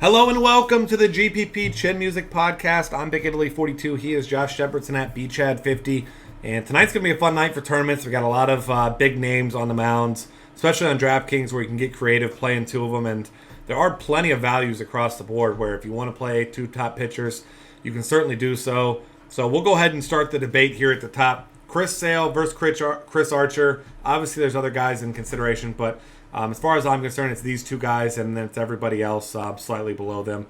Hello and welcome to the GPP Chin Music Podcast. I'm Big Italy 42. He is Josh Shepardson at BChad50. And tonight's going to be a fun night for tournaments. We got a lot of big names on the mounds, especially on DraftKings where you can get creative playing two of them. And there are plenty of values across the board where if you want to play two top pitchers, you can certainly do so. So we'll go ahead and start the debate here at the top. Chris Sale versus Chris Archer. Obviously, there's other guys in consideration, but as far as I'm concerned, it's these two guys, and then it's everybody else slightly below them.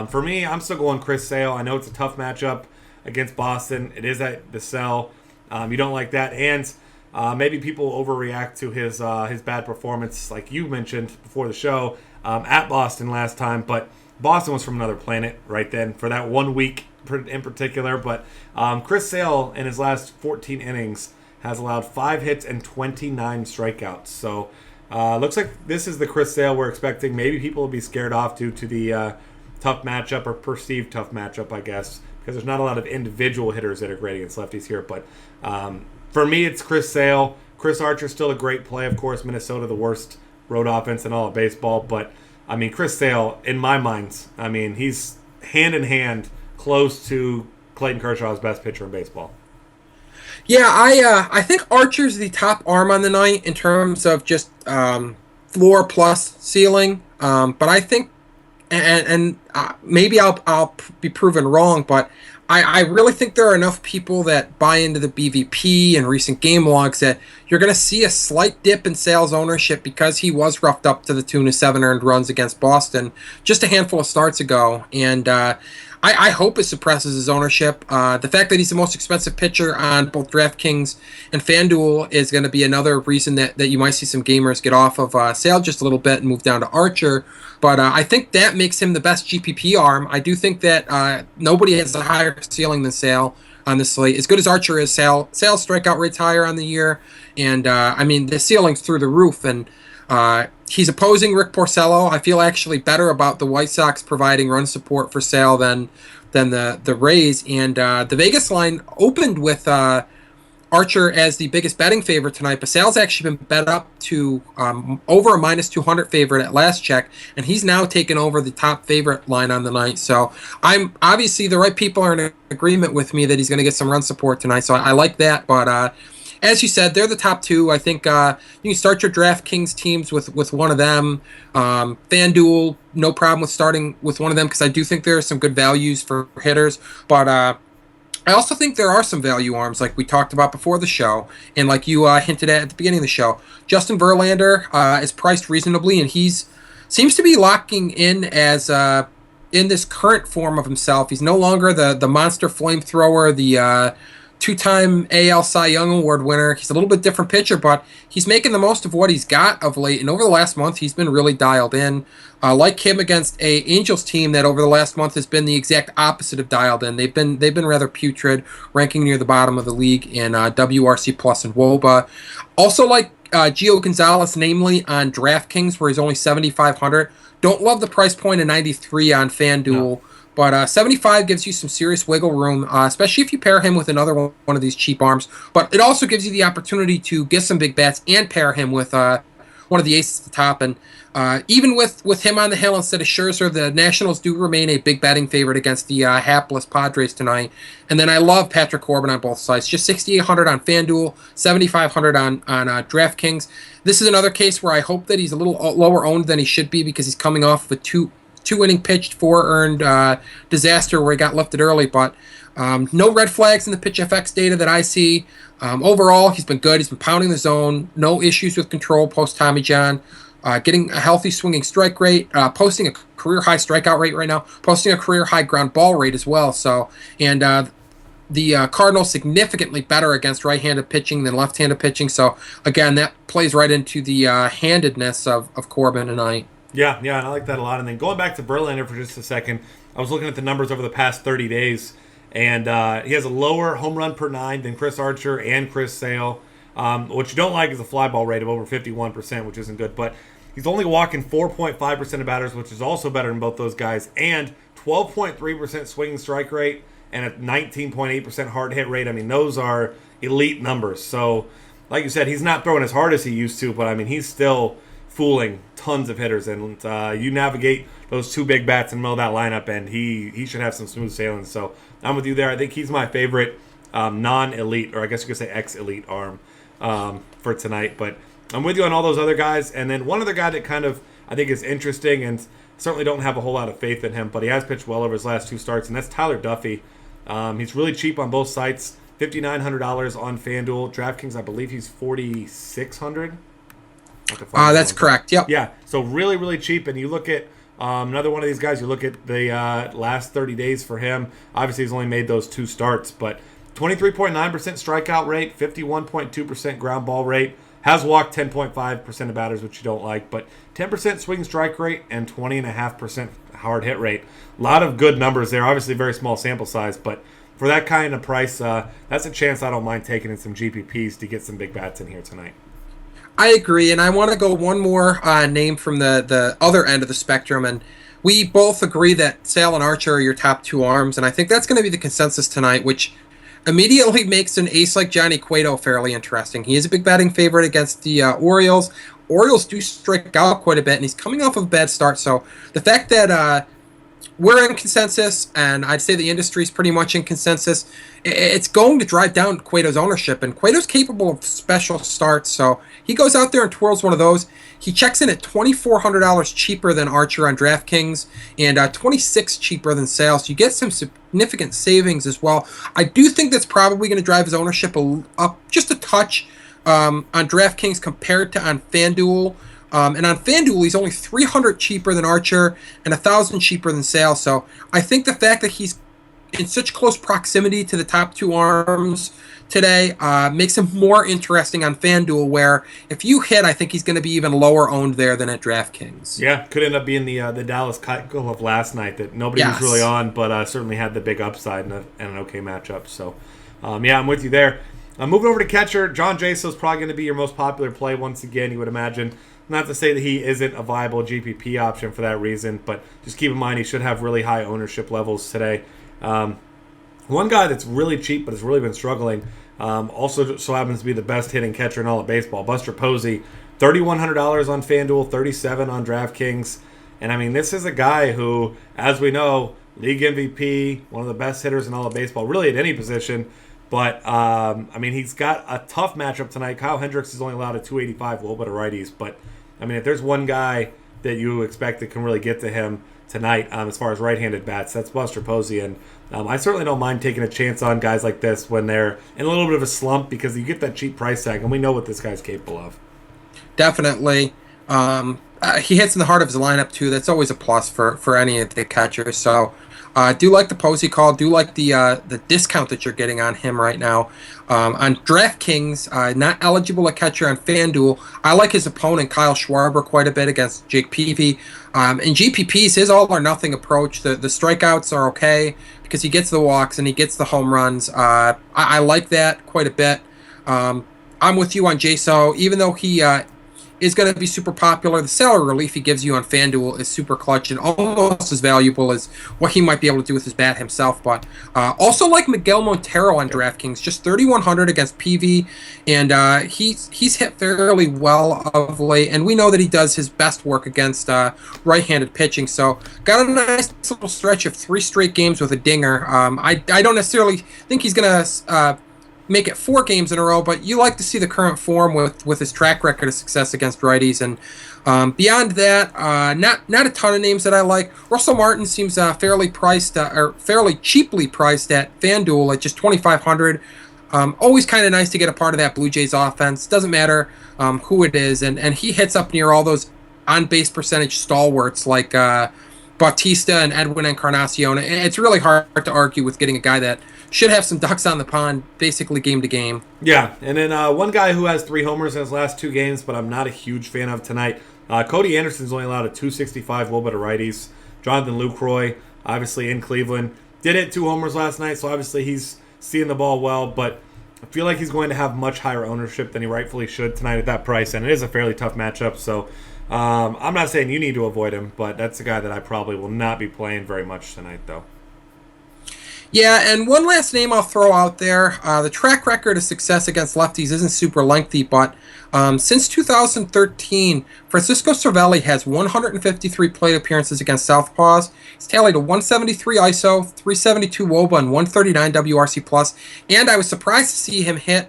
For me, I'm still going Chris Sale. I know it's a tough matchup against Boston. It is at the Cell. You don't like that, and maybe people overreact to his bad performance, like you mentioned before the show, at Boston last time. But Boston was from another planet right then for that 1 week in particular. But Chris Sale in his last 14 innings has allowed 5 hits and 29 strikeouts. So looks like this is the Chris Sale we're expecting. Maybe people will be scared off due to the tough matchup or perceived tough matchup, I guess, because there's not a lot of individual hitters that are great against lefties here. But for me, it's Chris Sale. Chris Archer still a great play. Of course, Minnesota, the worst road offense in all of baseball. But, I mean, Chris Sale, in my mind, I mean, he's hand in hand close to Clayton Kershaw's best pitcher in baseball. Yeah, I think Archer's the top arm on the night in terms of just floor plus ceiling. But I think, and maybe I'll be proven wrong, but I really think there are enough people that buy into the BVP and recent game logs that you're going to see a slight dip in Sale's ownership because he was roughed up to the tune of 7 earned runs against Boston just a handful of starts ago. And I hope it suppresses his ownership. The fact that he's the most expensive pitcher on both DraftKings and FanDuel is going to be another reason that you might see some gamers get off of Sale just a little bit and move down to Archer. But I think that makes him the best GPP arm. I do think that nobody has a higher ceiling than Sale on the slate. As good as Archer is, Sale's strikeout rate's higher on the year. And, I mean, the ceiling's through the roof. And he's opposing Rick Porcello. I feel actually better about the White Sox providing run support for Sale than the Rays. And the Vegas line opened with Archer as the biggest betting favorite tonight, but Sale's actually been bet up to over a minus 200 favorite at last check, and he's now taken over the top favorite line on the night. So I'm obviously the right people are in agreement with me that he's going to get some run support tonight. So I like that, but as you said, they're the top two. I think you can start your DraftKings teams with one of them. FanDuel, no problem with starting with one of them because I do think there are some good values for hitters. But I also think there are some value arms like we talked about before the show and like you hinted at the beginning of the show. Justin Verlander is priced reasonably, and he's seems to be locking in as in this current form of himself. He's no longer the monster flamethrower, the two-time AL Cy Young Award winner. He's a little bit different pitcher, but he's making the most of what he's got of late. And over the last month, he's been really dialed in. Like him against a Angels team that over the last month has been the exact opposite of dialed in. They've been rather putrid, ranking near the bottom of the league in WRC Plus and WOBA. Also like Gio Gonzalez, namely on DraftKings, where he's only 7,500. Don't love the price point of 93 on FanDuel. No. But 75 gives you some serious wiggle room, especially if you pair him with another one of these cheap arms. But it also gives you the opportunity to get some big bats and pair him with one of the aces at the top. And even with him on the hill instead of Scherzer, the Nationals do remain a big batting favorite against the hapless Padres tonight. And then I love Patrick Corbin on both sides. Just 6,800 on FanDuel, 7,500 on DraftKings. This is another case where I hope that he's a little lower owned than he should be because he's coming off of a two-inning pitched, 4-earned disaster where he got lifted early. But no red flags in the pitch FX data that I see. Overall, he's been good. He's been pounding the zone. No issues with control post Tommy John. Getting a healthy swinging strike rate. Posting a career-high strikeout rate right now. Posting a career-high ground ball rate as well. So, and the Cardinals significantly better against right-handed pitching than left-handed pitching. So, again, that plays right into the handedness of Corbin tonight. Yeah, and I like that a lot. And then going back to Verlander for just a second, I was looking at the numbers over the past 30 days, and he has a lower home run per 9 than Chris Archer and Chris Sale. What you don't like is a fly ball rate of over 51%, which isn't good. But he's only walking 4.5% of batters, which is also better than both those guys, and 12.3% swinging strike rate and a 19.8% hard hit rate. I mean, those are elite numbers. So, like you said, he's not throwing as hard as he used to, but I mean, he's still fooling tons of hitters, and you navigate those two big bats in the middle of that lineup, and he should have some smooth sailing. So I'm with you there. I think he's my favorite non-elite, or I guess you could say ex-elite arm for tonight. But I'm with you on all those other guys. And then one other guy that kind of I think is interesting, and certainly don't have a whole lot of faith in him, but he has pitched well over his last two starts, and that's Tyler Duffy. He's really cheap on both sites, $5,900 on FanDuel. DraftKings, I believe he's $4,600. That's correct. Yep. Yeah, so really, really cheap. And you look at another one of these guys, you look at the last 30 days for him. Obviously, he's only made those two starts, but 23.9% strikeout rate, 51.2% ground ball rate. Has walked 10.5% of batters, which you don't like, but 10% swing strike rate and 20.5% hard hit rate. A lot of good numbers there. Obviously, very small sample size, but for that kind of price, that's a chance I don't mind taking in some GPPs to get some big bats in here tonight. I agree, and I want to go one more name from the other end of the spectrum, and we both agree that Sale and Archer are your top two arms, and I think that's going to be the consensus tonight, which immediately makes an ace like Johnny Cueto fairly interesting. He is a big batting favorite against the Orioles. Orioles do strike out quite a bit, and he's coming off of a bad start, so the fact that we're in consensus, and I'd say the industry's pretty much in consensus, it's going to drive down Cueto's ownership, and Cueto's capable of special starts, so he goes out there and twirls one of those. He checks in at $2,400 cheaper than Archer on DraftKings, and $26 cheaper than Sale, so you get some significant savings as well. I do think that's probably going to drive his ownership up just a touch on DraftKings compared to on FanDuel. And on FanDuel, he's only $300 cheaper than Archer and $1,000 cheaper than Sale. So I think the fact that he's in such close proximity to the top two arms today makes him more interesting on FanDuel, where if you hit, I think he's going to be even lower owned there than at DraftKings. Yeah, could end up being the Dallas Keuchel of last night that nobody was really on, but certainly had the big upside and an okay matchup. So, yeah, I'm with you there. Moving over to catcher, John Jaso is probably going to be your most popular play once again, you would imagine. Not to say that he isn't a viable GPP option for that reason, but just keep in mind he should have really high ownership levels today. One guy that's really cheap but has really been struggling, also so happens to be the best hitting catcher in all of baseball, Buster Posey, $3,100 on FanDuel, $37 on DraftKings. And I mean, this is a guy who, as we know, league MVP, one of the best hitters in all of baseball, really at any position. But, I mean, he's got a tough matchup tonight. Kyle Hendricks is only allowed at 285, a little bit of righties. But, I mean, if there's one guy that you expect that can really get to him tonight as far as right-handed bats, that's Buster Posey. And I certainly don't mind taking a chance on guys like this when they're in a little bit of a slump because you get that cheap price tag, and we know what this guy's capable of. Definitely. He hits in the heart of his lineup, too. That's always a plus for any of the catchers. So, do like the Posey call. Do like the discount that you're getting on him right now. On DraftKings, not eligible at catcher on FanDuel. I like his opponent, Kyle Schwarber, quite a bit against Jake Peavy. In GPPs, his all-or-nothing approach, the strikeouts are okay because he gets the walks and he gets the home runs. I like that quite a bit. I'm with you on Jaso. Even though he is going to be super popular, the salary relief he gives you on FanDuel is super clutch and almost as valuable as what he might be able to do with his bat himself. But also like Miguel Montero on DraftKings, just $3,100 against PV, and he's hit fairly well of late, and we know that he does his best work against right-handed pitching. So got a nice little stretch of 3 straight games with a dinger. I don't necessarily think he's going to make it 4 games in a row, but you like to see the current form with his track record of success against righties. And beyond that, not a ton of names that I like. Russell Martin seems fairly priced or fairly cheaply priced at FanDuel at just $2,500. Always kind of nice to get a part of that Blue Jays offense. Doesn't matter who it is, and he hits up near all those on base percentage stalwarts like Bautista and Edwin Encarnacion. It's really hard to argue with getting a guy that should have some ducks on the pond, basically game to game. Yeah, and then one guy who has 3 homers in his last 2 games, but I'm not a huge fan of tonight. Cody Anderson's only allowed at 265, a little bit of righties. Jonathan Lucroy, obviously in Cleveland, did hit 2 homers last night, so obviously he's seeing the ball well, but I feel like he's going to have much higher ownership than he rightfully should tonight at that price, and it is a fairly tough matchup, so I'm not saying you need to avoid him, but that's a guy that I probably will not be playing very much tonight, though. Yeah, and one last name I'll throw out there. The track record of success against lefties isn't super lengthy, but since 2013, Francisco Cervelli has 153 plate appearances against Southpaws. He's tallied a 173 ISO, 372 WOBA, and 139 WRC plus. And I was surprised to see him hit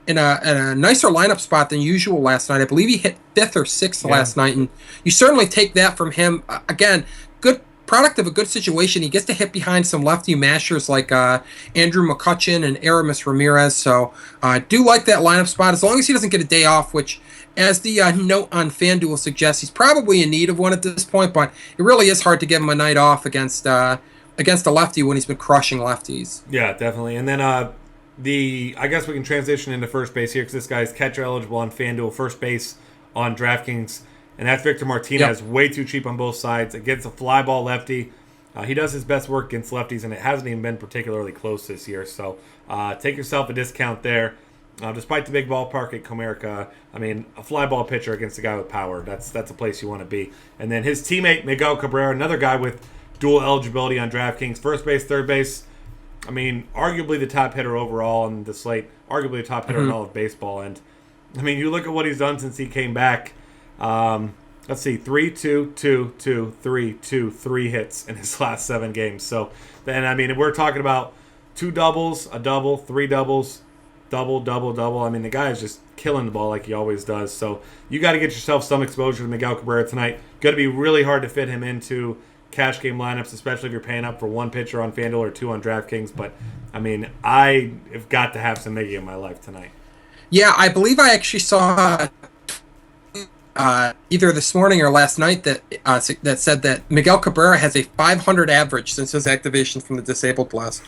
in a nicer lineup spot than usual last night. I believe he hit fifth or sixth last night, and you certainly take that from him. Again, good product of a good situation. He gets to hit behind some lefty mashers like Andrew McCutcheon and Aramis Ramirez. So I do like that lineup spot as long as he doesn't get a day off, which, as the note on FanDuel suggests, he's probably in need of one at this point. But it really is hard to give him a night off against a lefty when he's been crushing lefties. Yeah, definitely. And then I guess we can transition into first base here because this guy's catcher eligible on FanDuel, first base on DraftKings. And that's Victor Martinez, way too cheap on both sides. Against a fly ball lefty, he does his best work against lefties, and it hasn't even been particularly close this year. So take yourself a discount there. Despite the big ballpark at Comerica, I mean, a fly ball pitcher against a guy with power, that's a place you want to be. And then his teammate, Miguel Cabrera, another guy with dual eligibility on DraftKings, first base, third base. I mean, arguably the top hitter overall on the slate, arguably the top hitter in all of baseball. And, I mean, you look at what he's done since he came back. Let's see, 3-2-2-2, 3-2, 3 hits in his last 7 games. So then, I mean, we're talking about 2 doubles, a double, 3 doubles, double, double, double. I mean, the guy is just killing the ball like he always does. So you got to get yourself some exposure to Miguel Cabrera tonight. Going to be really hard to fit him into cash game lineups, especially if you're paying up for 1 pitcher on FanDuel or 2 on DraftKings. But, I mean, I have got to have some Miggy in my life tonight. Yeah, I believe I actually saw either this morning or last night that said that Miguel Cabrera has a 500 average since his activation from the disabled list.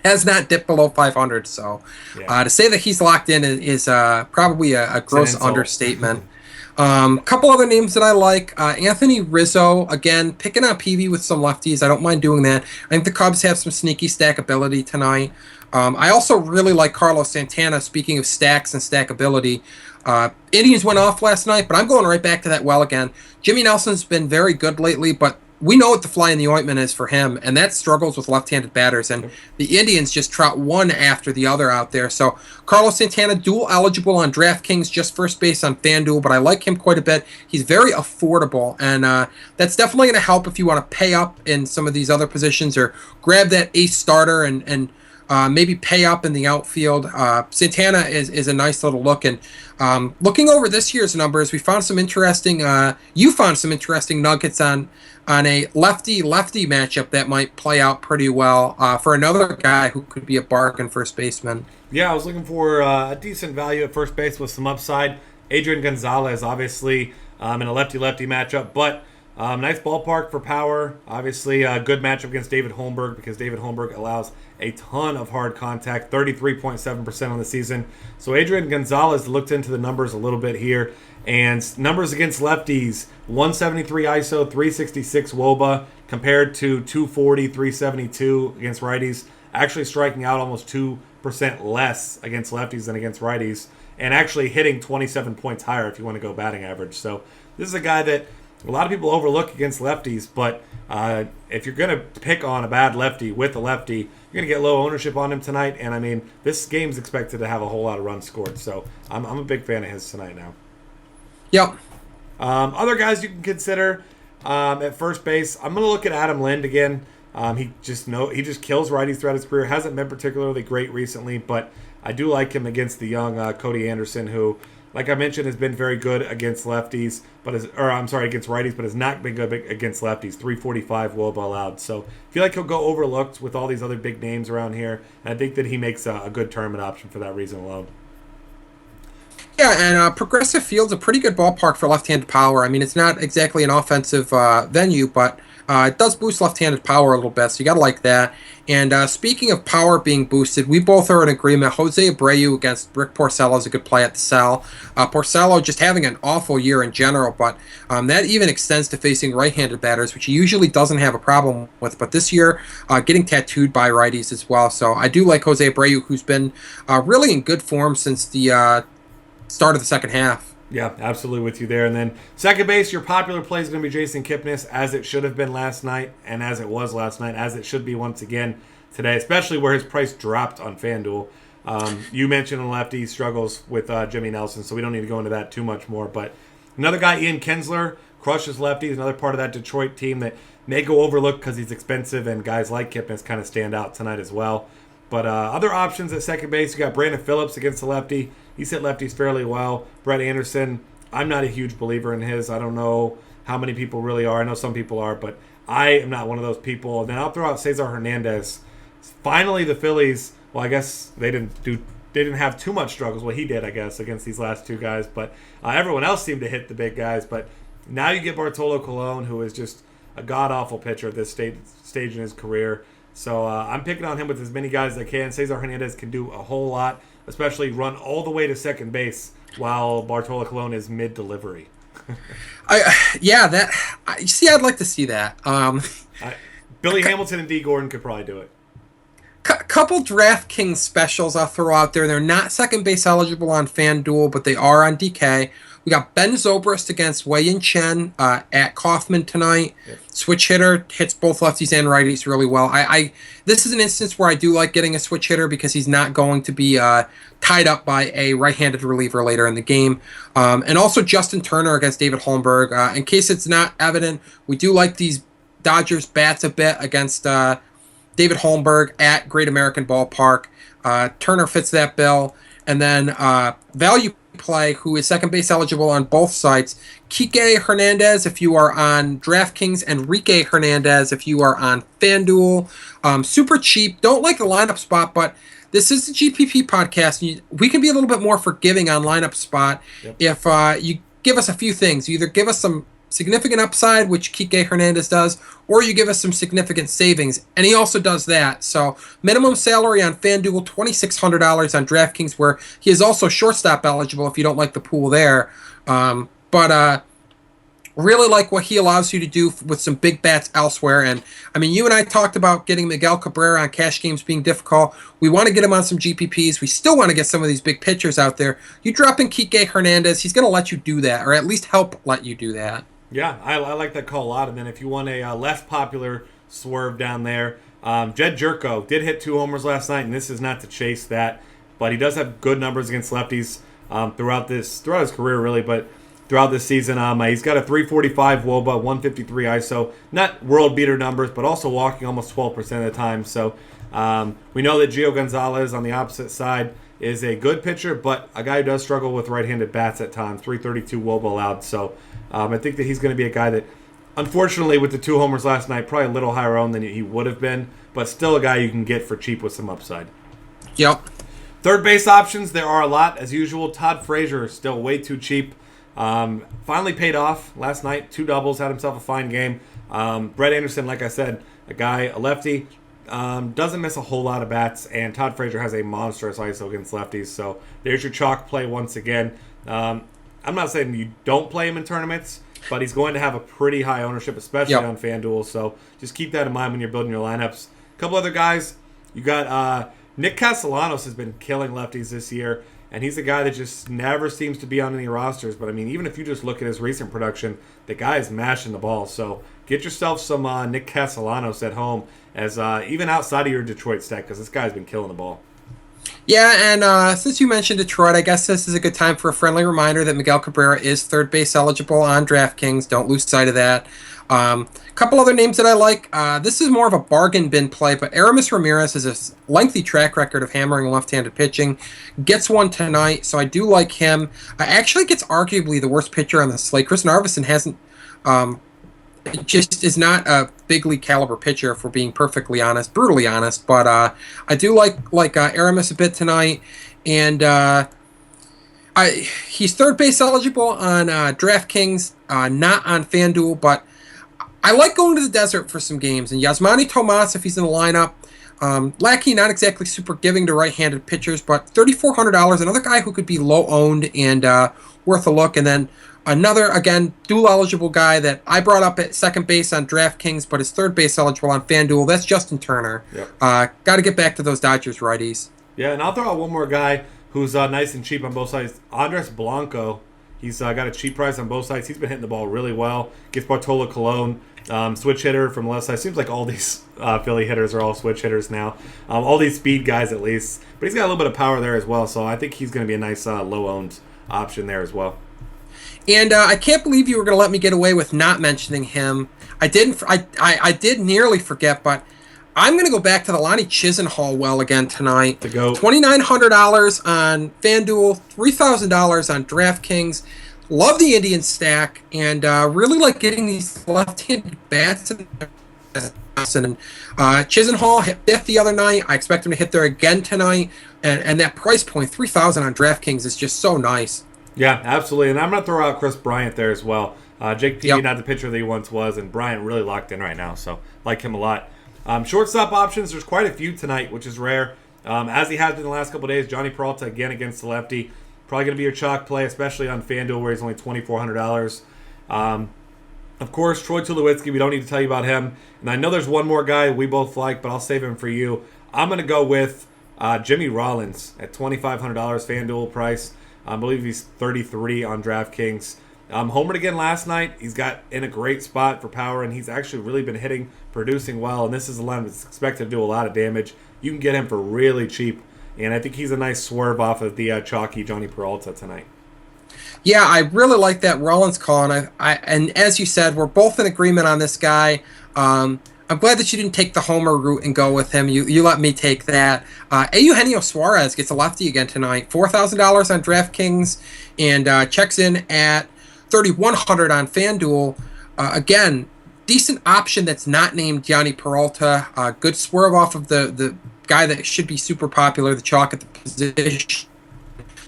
Has not dipped below 500, so to say that he's locked in is probably a gross understatement. Couple other names that I like. Anthony Rizzo, again, picking on PV with some lefties. I don't mind doing that. I think the Cubs have some sneaky stackability tonight. I also really like Carlos Santana, speaking of stacks and stackability. Indians went off last night, but I'm going right back to that well again. Jimmy Nelson's been very good lately, but we know what the fly in the ointment is for him, and that struggles with left-handed batters. And the Indians just trot one after the other out there. So Carlos Santana, dual eligible on DraftKings, just first base on FanDuel, but I like him quite a bit. He's very affordable, and that's definitely going to help if you want to pay up in some of these other positions or grab that ace starter and maybe pay up in the outfield. Santana is a nice little look. And looking over this year's numbers, we found some interesting. You found some interesting nuggets on a lefty-lefty matchup that might play out pretty well for another guy who could be a bargain first baseman. Yeah, I was looking for a decent value at first base with some upside. Adrian Gonzalez, obviously, in a lefty-lefty matchup, but nice ballpark for power. Obviously, a good matchup against David Holmberg because David Holmberg allows a ton of hard contact, 33.7% on the season. So Adrian Gonzalez looked into the numbers a little bit here. And numbers against lefties, 173 ISO, 366 WOBA, compared to 240, 372 against righties. Actually striking out almost 2% less against lefties than against righties. And actually hitting 27 points higher if you want to go batting average. So this is a guy that a lot of people overlook against lefties, but if you're going to pick on a bad lefty with a lefty, you're going to get low ownership on him tonight. And, I mean, this game's expected to have a whole lot of runs scored. So I'm a big fan of his tonight now. Yep. Other guys you can consider at first base, I'm going to look at Adam Lind again. He just kills righties throughout his career. Hasn't been particularly great recently, but I do like him against the young Cody Anderson, who, like I mentioned, has been very good against lefties, against righties, but has not been good against lefties. 345 WOBA allowed. So I feel like he'll go overlooked with all these other big names around here, and I think that he makes a good tournament option for that reason alone. Yeah, and Progressive Field's a pretty good ballpark for left-handed power. I mean, it's not exactly an offensive venue, but it does boost left-handed power a little bit, so you got to like that. And speaking of power being boosted, we both are in agreement. Jose Abreu against Rick Porcello is a good play at the cell. Porcello just having an awful year in general, but that even extends to facing right-handed batters, which he usually doesn't have a problem with. But this year, getting tattooed by righties as well. So I do like Jose Abreu, who's been really in good form since the start of the second half. Yeah, absolutely with you there. And then second base, your popular play is going to be Jason Kipnis, as it should have been last night, and as it was last night, as it should be once again. today, especially where his price dropped on FanDuel. You mentioned a lefty struggles with Jimmy Nelson, so we don't need to go into that too much more. But another guy, Ian Kinsler, crushes lefties. Another part of that Detroit team that may go overlooked because he's expensive, and guys like Kipnis kind of stand out tonight as well. But other options at second base, you got Brandon Phillips against the lefty. He's hit lefties fairly well. Brett Anderson, I'm not a huge believer in his. I don't know how many people really are. I know some people are, but I am not one of those people. And then I'll throw out Cesar Hernandez. Finally, the Phillies, well, I guess they didn't have too much struggles. Well, he did, I guess, against these last two guys. But everyone else seemed to hit the big guys. But now you get Bartolo Colon, who is just a god-awful pitcher at this stage in his career. So I'm picking on him with as many guys as I can. Cesar Hernandez can do a whole lot, especially run all the way to second base while Bartolo Colon is mid-delivery. I'd like to see that. Billy Hamilton and D. Gordon could probably do it. Couple DraftKings specials I'll throw out there. They're not second base eligible on FanDuel, but they are on DK. We got Ben Zobrist against Wei-Yin Chen at Kauffman tonight. Yep. Switch hitter, hits both lefties and righties really well. This is an instance where I do like getting a switch hitter because he's not going to be tied up by a right-handed reliever later in the game. And also Justin Turner against David Holmberg. In case it's not evident, we do like these Dodgers bats a bit against David Holmberg at Great American Ballpark. Turner fits that bill. And then value play, who is second base eligible on both sites. Kike Hernandez if you are on DraftKings, Enrique Hernandez if you are on FanDuel. Super cheap. Don't like the lineup spot, but this is the GPP podcast. We can be a little bit more forgiving on lineup spot if you give us a few things. You either give us some significant upside, which Kike Hernandez does, or you give us some significant savings, and he also does that. So minimum salary on FanDuel, $2,600 on DraftKings, where he is also shortstop eligible if you don't like the pool there. But really like what he allows you to do with some big bats elsewhere. And, I mean, you and I talked about getting Miguel Cabrera on cash games being difficult. We want to get him on some GPPs. We still want to get some of these big pitchers out there. You drop in Kike Hernandez, he's going to let you do that, or at least help let you do that. Yeah, I like that call a lot. And then if you want a less popular swerve down there, Jed Jerko did hit 2 homers last night, and this is not to chase that, but he does have good numbers against lefties throughout his career, really, but throughout this season. He's got a 345 WOBA, 153 ISO, not world beater numbers, but also walking almost 12% of the time. So we know that Gio Gonzalez on the opposite side is a good pitcher, but a guy who does struggle with right-handed bats at times, 332 WOBA allowed. So I think that he's going to be a guy that, unfortunately, with the 2 homers last night, probably a little higher owned than he would have been, but still a guy you can get for cheap with some upside. Yep. Third base options, there are a lot. As usual, Todd Frazier is still way too cheap. Finally paid off last night. 2 doubles, had himself a fine game. Brett Anderson, like I said, a lefty, doesn't miss a whole lot of bats, and Todd Frazier has a monstrous ISO against lefties. So there's your chalk play once again. I'm not saying you don't play him in tournaments, but he's going to have a pretty high ownership, especially on FanDuel. So just keep that in mind when you're building your lineups. A couple other guys. You got Nick Castellanos has been killing lefties this year, and he's a guy that just never seems to be on any rosters. But, I mean, even if you just look at his recent production, the guy is mashing the ball. So get yourself some Nick Castellanos at home, as even outside of your Detroit stack, because this guy's been killing the ball. Yeah, and since you mentioned Detroit, I guess this is a good time for a friendly reminder that Miguel Cabrera is third base eligible on DraftKings. Don't lose sight of that. Couple other names that I like. This is more of a bargain bin play, but Aramis Ramirez has a lengthy track record of hammering left-handed pitching. Gets one tonight, so I do like him. Actually gets arguably the worst pitcher on the slate. Chris Narveson hasn't... just is not a big league caliber pitcher, if we're being perfectly honest, brutally honest. But I do like Aramis a bit tonight, and he's third base eligible on DraftKings, not on FanDuel. But I like going to the desert for some games, and Yasmani Tomas, if he's in the lineup. Lackey, not exactly super giving to right-handed pitchers, but $3,400, another guy who could be low owned and worth a look. And then another, again, dual-eligible guy that I brought up at second base on DraftKings, but is third base eligible on FanDuel. That's Justin Turner. Yep. Got to get back to those Dodgers righties. Yeah, and I'll throw out one more guy who's nice and cheap on both sides. Andres Blanco. He's got a cheap price on both sides. He's been hitting the ball really well. Gets Bartolo Colon, switch hitter from the left side. Seems like all these Philly hitters are all switch hitters now. All these speed guys at least. But he's got a little bit of power there as well. So I think he's going to be a nice low-owned option there as well. And I can't believe you were going to let me get away with not mentioning him. I didn't. I did nearly forget, but I'm going to go back to the Lonnie Chisenhall well again tonight. To go $2,900 on FanDuel, $3,000 on DraftKings. Love the Indian stack, and really like getting these left-handed bats. And Chisenhall hit fifth the other night. I expect him to hit there again tonight. And that price point, $3,000 on DraftKings, is just so nice. Yeah, absolutely. And I'm going to throw out Chris Bryant there as well. Jake Peavy, not the pitcher that he once was, and Bryant really locked in right now, so like him a lot. Shortstop options, there's quite a few tonight, which is rare. As he has been the last couple of days, Johnny Peralta again against the lefty. Probably going to be your chalk play, especially on FanDuel where he's only $2,400. Of course, Troy Tulowitzki, we don't need to tell you about him. And I know there's one more guy we both like, but I'll save him for you. I'm going to go with Jimmy Rollins at $2,500 FanDuel price. I believe he's 33 on DraftKings. Homered again last night. He's got in a great spot for power, and he's actually really been producing well. And this is a line that's expected to do a lot of damage. You can get him for really cheap, and I think he's a nice swerve off of the chalky Johnny Peralta tonight. Yeah, I really like that Rollins call, and and as you said, we're both in agreement on this guy. I'm glad that you didn't take the homer route and go with him. You let me take that. Eugenio Suarez gets a lefty again tonight. $4,000 on DraftKings and checks in at $3,100 on FanDuel. Again, decent option that's not named Johnny Peralta. Good swerve off of the guy that should be super popular, the chalk at the position.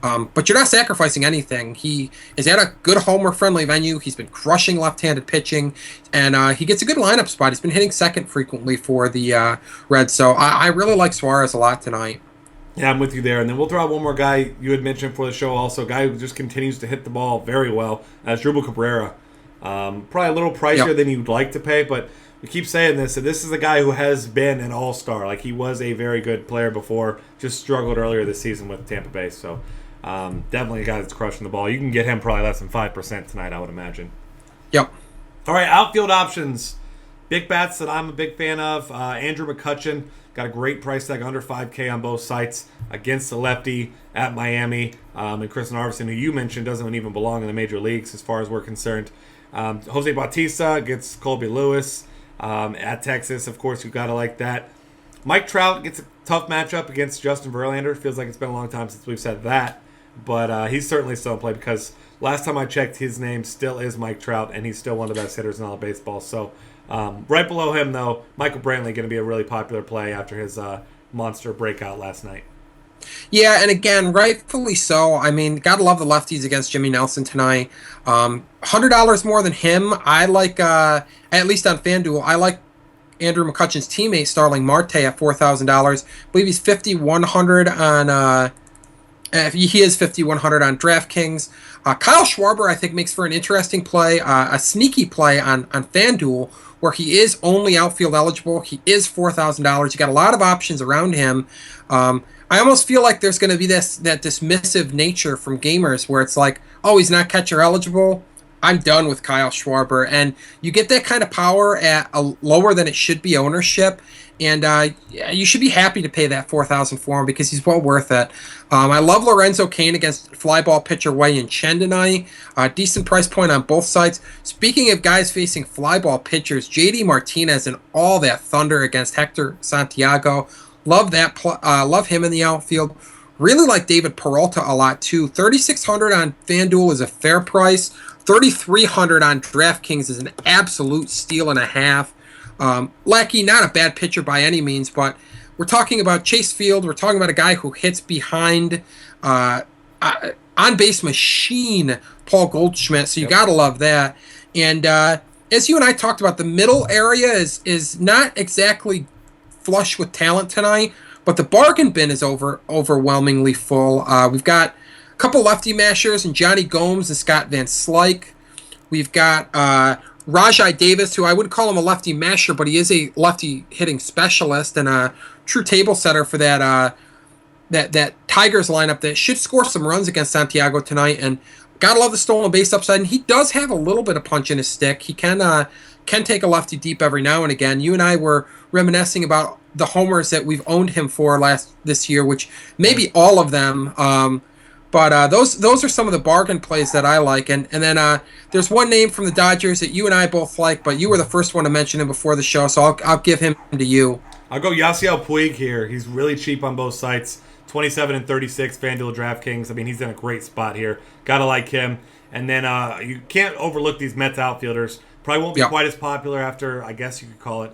But you're not sacrificing anything. He is at a good homer-friendly venue. He's been crushing left-handed pitching, and he gets a good lineup spot. He's been hitting second frequently for the Reds, so I really like Suarez a lot tonight. Yeah, I'm with you there. And then we'll throw out one more guy you had mentioned for the show also, a guy who just continues to hit the ball very well, as Drupal Cabrera. Probably a little pricier than you'd like to pay, but we keep saying this, and this is a guy who has been an all-star. Like, he was a very good player before, just struggled earlier this season with Tampa Bay, so... definitely a guy that's crushing the ball. You can get him probably less than 5% tonight, I would imagine. Yep. All right, outfield options. Big bats that I'm a big fan of. Andrew McCutchen got a great price tag, under $5K on both sites against the lefty at Miami. And Chris Narveson, who you mentioned, doesn't even belong in the major leagues as far as we're concerned. Jose Bautista gets Colby Lewis at Texas. Of course, you've got to like that. Mike Trout gets a tough matchup against Justin Verlander. Feels like it's been a long time since we've said that. But he's certainly still in play because last time I checked, his name still is Mike Trout, and he's still one of the best hitters in all of baseball. So right below him, though, Michael Brantley going to be a really popular play after his monster breakout last night. Yeah, and again, rightfully so. I mean, gotta love the lefties against Jimmy Nelson tonight. $100 more than him. I like, at least on FanDuel, I like Andrew McCutchen's teammate, Starling Marte, at $4,000. I believe he's $5,100 on... he is $5,100 on DraftKings. Kyle Schwarber, I think, makes for an interesting play, a sneaky play on FanDuel, where he is only outfield eligible. He is $4,000. You got a lot of options around him. I almost feel like there's going to be that dismissive nature from gamers where it's like, oh, he's not catcher eligible. I'm done with Kyle Schwarber. And you get that kind of power at a lower than it should be ownership. And you should be happy to pay that $4,000 for him because he's well worth it. I love Lorenzo Cain against flyball pitcher Wei-Yin Chen tonight. Decent price point on both sides. Speaking of guys facing flyball pitchers, JD Martinez and all that thunder against Hector Santiago. Love that. Love him in the outfield. Really like David Peralta a lot too. $3,600 on FanDuel is a fair price. $3,300 on DraftKings is an absolute steal and a half. Lackey, not a bad pitcher by any means, but we're talking about Chase Field. We're talking about a guy who hits behind on-base machine Paul Goldschmidt, so you got to love that. And as you and I talked about, the middle area is not exactly flush with talent tonight, but the bargain bin is overwhelmingly full. We've got a couple lefty mashers and Johnny Gomes and Scott Van Slyke. We've got Rajai Davis, who I would call him a lefty masher, but he is a lefty hitting specialist and a true table setter for that Tigers lineup that should score some runs against Santiago tonight. And Gotta love the stolen base upside, and he does have a little bit of punch in his stick. He can take a lefty deep every now and again. You and I were reminiscing about the homers that we've owned him for this year, which maybe all of them. But those are some of the bargain plays that I like. And then there's one name from the Dodgers that you and I both like, but you were the first one to mention him before the show, so I'll give him to you. I'll go Yasiel Puig here. He's really cheap on both sites. 27 and 36 FanDuel DraftKings. I mean, he's in a great spot here. Gotta like him. And then you can't overlook these Mets outfielders. Probably won't be quite as popular after, I guess you could call it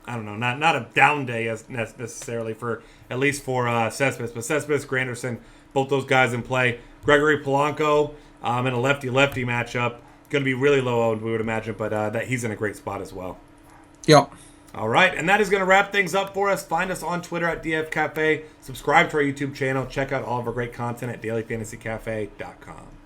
I don't know, not a down day as necessarily for at least for Cespedes, but Cespedes, Granderson, both those guys in play. Gregory Polanco in a lefty-lefty matchup, going to be really low owned, we would imagine, but that he's in a great spot as well. Yep. All right, and that is going to wrap things up for us. Find us on Twitter at DF Cafe. Subscribe to our YouTube channel. Check out all of our great content at dailyfantasycafe.com.